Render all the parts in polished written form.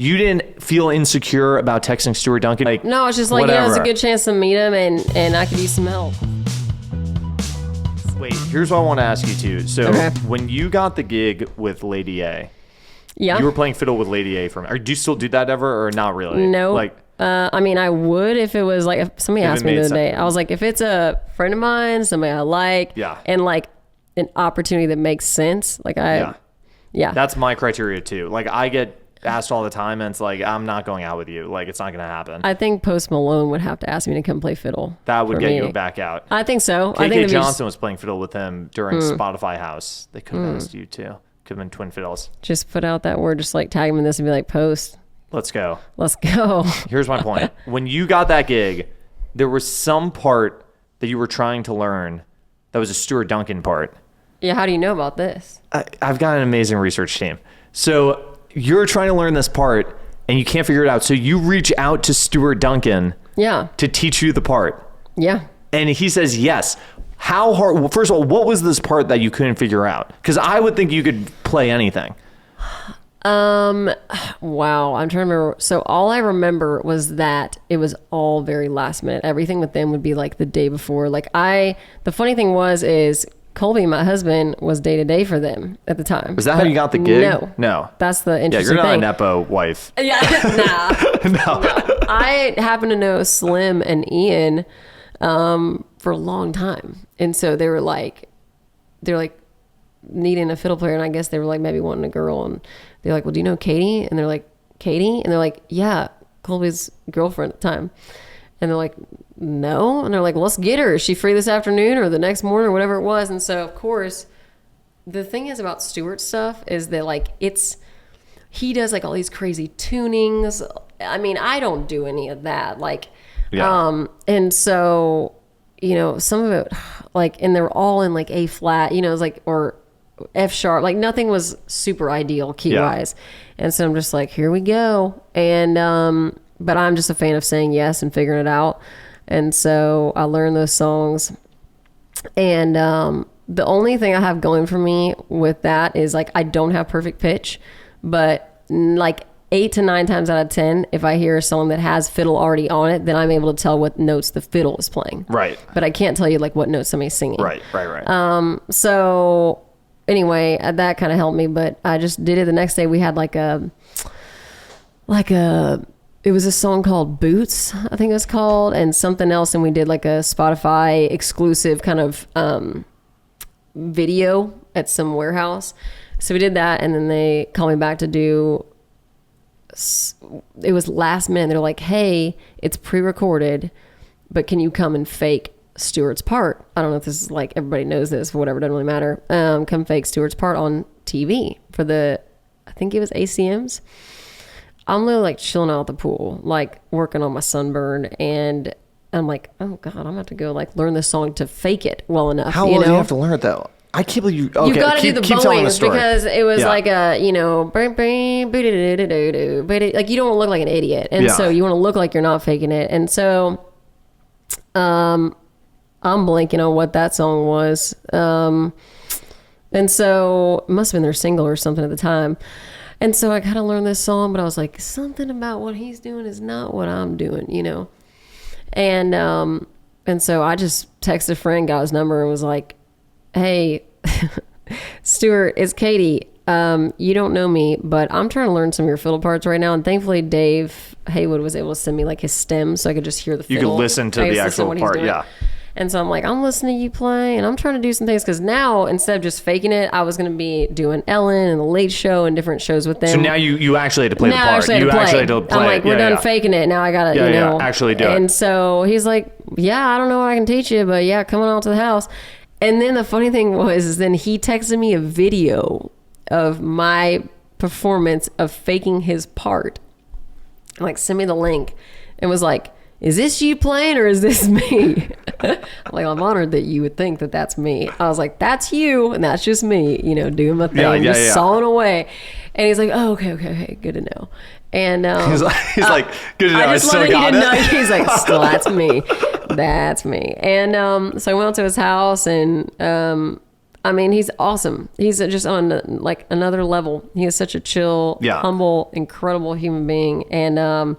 You didn't feel insecure about texting Stuart Duncan? Like, no, it's just like, whatever. it's a good chance to meet him and I could use some help. Wait, here's what I want to ask you too. So Okay. when you got the gig with Lady A, Yeah. you were playing fiddle with Lady A or do you still do that ever or not really? No. Like, I mean, I would if it was like, if somebody asked me the other day, I was like, if it's a friend of mine, somebody I like, and like an opportunity that makes sense, like yeah. That's my criteria too. Like I get asked all the time and it's like, I'm not going out with you. Like it's not going to happen. I think Post Malone would have to ask me to come play fiddle. That would for get me. you back out. I think so. I KK think Johnson was playing fiddle with him during Spotify House. They could have asked you too. Could have been twin fiddles. Just put out that word, just like tag him in this and be like, Post. Let's go. Let's go. Here's my point. When you got that gig, there was some part that you were trying to learn that was a Stuart Duncan part. Yeah, how do you know about this? I've got an amazing research team. So you're trying to learn this part and you can't figure it out. So you reach out to Stuart Duncan to teach you the part. Yeah. And he says yes. How hard? Well, first of all, what was this part that you couldn't figure out? Because I would think you could play anything. Wow. I'm trying to remember. So all I remember was that it was all very last minute. Everything with them would be like the day before. Like the funny thing is Colby, my husband, was day to day for them at the time. Was that how you got the gig? No. That's the interesting thing. Yeah, you're not thing. a Nepo wife. Yeah, no. I happen to know Slim and Ian for a long time. And so they're like needing a fiddle player. And I guess they were like maybe wanting a girl. And they're like, well, do you know Catie? And they're like, Catie? And they're like, yeah, Colby's girlfriend at the time. And they're like, no. And they're like, well, let's get her. Is she free this afternoon or the next morning or whatever it was? And so, of course, the thing is about Stuart stuff is that, like, he does, like, all these crazy tunings. I mean, I don't do any of that. Like, and so, you know, some of it, like, and they're all in, like, A flat, you know, it's like, or F sharp. Like, nothing was super ideal key-wise. And so I'm just like, here we go. And, but I'm just a fan of saying yes and figuring it out. And so I learned those songs. And the only thing I have going for me with that is, like, I don't have perfect pitch. But, like, 8 to 9 times out of 10, if I hear a song that has fiddle already on it, then I'm able to tell what notes the fiddle is playing. Right. But I can't tell you, like, what notes somebody's singing. Right. So, anyway, that kind of helped me. But I just did it the next day. We had, it was a song called Boots, I think it was called, and something else. And we did like a Spotify exclusive kind of video at some warehouse. So we did that. And then they called me back to do, it was last minute. They're like, hey, it's pre-recorded, but can you come and fake Stuart's part? I don't know if this is like, everybody knows this, or whatever, it doesn't really matter. Come fake Stuart's part on TV for I think it was ACMs. I'm literally like chilling out at the pool, like working on my sunburn, and I'm like, oh God, I'm about to go like learn this song to fake it well enough. How well do you have to learn it though? I can't believe you. Okay, you got to do the bowings because it was like a, you know, like you don't want to look like an idiot, and so you want to look like you're not faking it, and so I'm blanking on what that song was, and so it must have been their single or something at the time. And so I kind of learned this song, but I was like, something about what he's doing is not what I'm doing, you know? And so I just texted a friend, got his number, and was like, hey, Stuart, it's Catie. You don't know me, but I'm trying to learn some of your fiddle parts right now. And thankfully, Dave Haywood was able to send me like his stems so I could just hear the fiddle. You could listen to the actual part, yeah. And so I'm like, I'm listening to you play, and I'm trying to do some things, because now, instead of just faking it, I was going to be doing Ellen and The Late Show and different shows with them. So now you actually had to play the part. Actually had to play. I'm like, we're done faking it. Now I got to, actually do it. And so he's like, yeah, I don't know what I can teach you, but yeah, come on out to the house. And then the funny thing was, then he texted me a video of my performance of faking his part. Like, send me the link, and was like, is this you playing or is this me? I'm like, I'm honored that you would think that that's me. I was like, that's you and that's just me, you know, doing my thing, just sawing away. And he's like, oh, okay, good to know. And he's like, good to know. I still got it. He's like, still, that's me. And so I went to his house, and I mean, he's awesome. He's just on like another level. He is such a chill, humble, incredible human being. And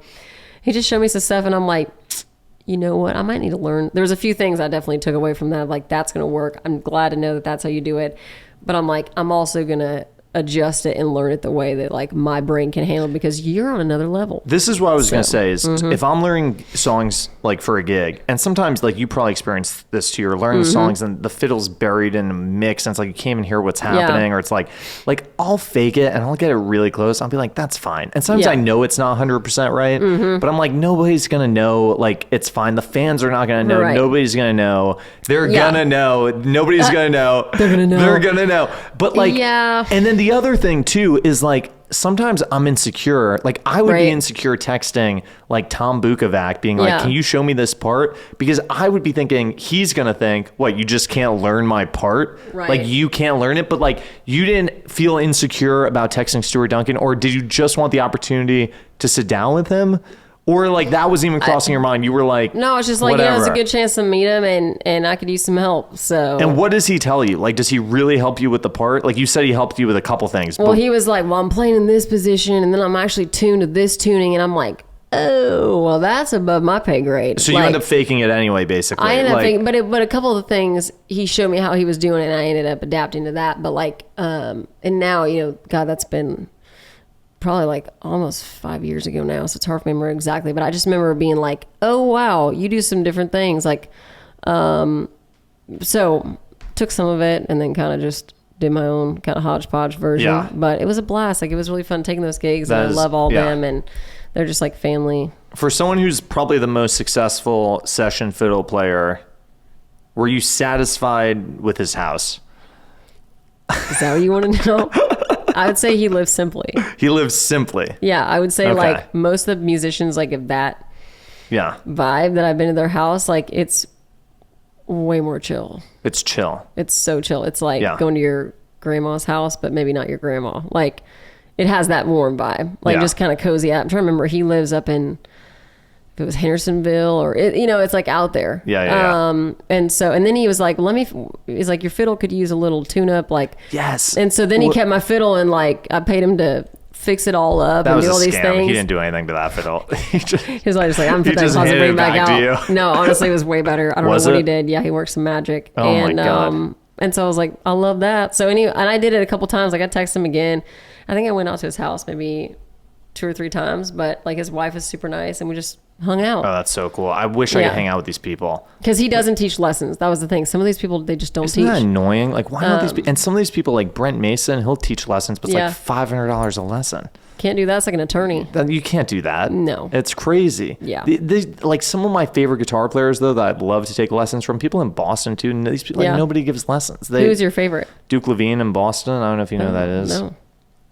he just showed me some stuff, and I'm like, you know what? I might need to learn. There's a few things I definitely took away from that. Like, that's going to work. I'm glad to know that that's how you do it. But I'm like, I'm also going to adjust it and learn it the way that like my brain can handle, because you're on another level. This is what I was going to say is if I'm learning songs like for a gig, and sometimes like you probably experience this too, you're learning songs and the fiddle's buried in a mix and it's like you can't even hear what's happening, or it's like I'll fake it and I'll get it really close. I'll be like, that's fine. And sometimes I know it's not 100% right, but I'm like, nobody's going to know. Like, it's fine. The fans are not going to know. Right. Nobody's going to know. They're going to know. Nobody's going to know. They're going to know. They're going to know. But like, and then the other thing too is like, sometimes I'm insecure. Like, I would be insecure texting like Tom Bukovac being like, can you show me this part? Because I would be thinking he's going to think, what, you just can't learn my part? Right. Like, you can't learn it. But like, you didn't feel insecure about texting Stuart Duncan, or did you just want the opportunity to sit down with him? Or like that wasn't even crossing your mind. You were like, no, it's just like, whatever. It's a good chance to meet him, and I could use some help. So. And what does he tell you? Like, does he really help you with the part? Like, you said he helped you with a couple things. Well, he was like, well, I'm playing in this position, and then I'm actually tuned to this tuning, and I'm like, oh, well, that's above my pay grade. So you end up faking it anyway, basically. I ended up faking, but a couple of the things he showed me how he was doing it, and I ended up adapting to that. But like, and now, you know, God, that's been probably like almost 5 years ago now, so it's hard for me to remember exactly, but I just remember being like, oh wow, you do some different things, like so took some of it and then kind of just did my own kind of hodgepodge version. But it was a blast. Like, it was really fun taking those gigs, and I love all them, and they're just like family. For someone who's probably the most successful session fiddle player, were you satisfied with his house? Is that what you want to know? I would say he lives simply. He lives simply. Yeah, I would say like most of the musicians, like, of that vibe that I've been to their house, like, it's way more chill. It's chill. It's so chill. It's like going to your grandma's house, but maybe not your grandma. Like, it has that warm vibe, like just kind of cozy. I'm trying to remember. He lives up in, if it was Hendersonville, or you know, it's like out there. And so, and then he was like, he's like, your fiddle could use a little tune up, like, yes. And so then he kept my fiddle, and like, I paid him to fix it all up and do all these things. He didn't do anything to that fiddle. He was like, I'm putting that deposit, bring it back out. No, honestly, it was way better. I don't know what he did. Yeah, he worked some magic. Oh my God. And so I was like, I love that. So anyway, and I did it a couple times. Like, I texted him again. I think I went out to his house maybe 2 or 3 times, but like, his wife is super nice, and we just hung out. Oh, that's so cool. I wish I could hang out with these people. Because he doesn't teach lessons. That was the thing. Some of these people, they just don't teach. Isn't that annoying? Like, why don't these people? And some of these people, like Brent Mason, he'll teach lessons, but it's like $500 a lesson. Can't do that. It's like an attorney. You can't do that. No. It's crazy. Yeah. Like, some of my favorite guitar players, though, that I'd love to take lessons from, people in Boston, too. And these people, like, nobody gives lessons. Who's your favorite? Duke Levine in Boston. I don't know if you know who that is. No.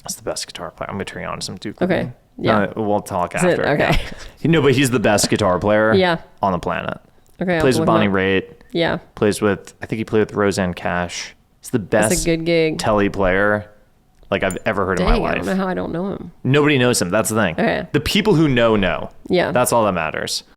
That's the best guitar player. I'm going to turn you on to some Duke Levine. Okay. Yeah. No, we'll talk after. Okay. No, but he's the best guitar player on the planet. Okay. Plays with Bonnie Raitt. Yeah. Plays with, I think he played with Roseanne Cash. He's the best That's a good gig. telly player like I've ever heard in my life. I don't know how I don't know him. Nobody knows him. That's the thing. Okay. The people who know. Yeah. That's all that matters.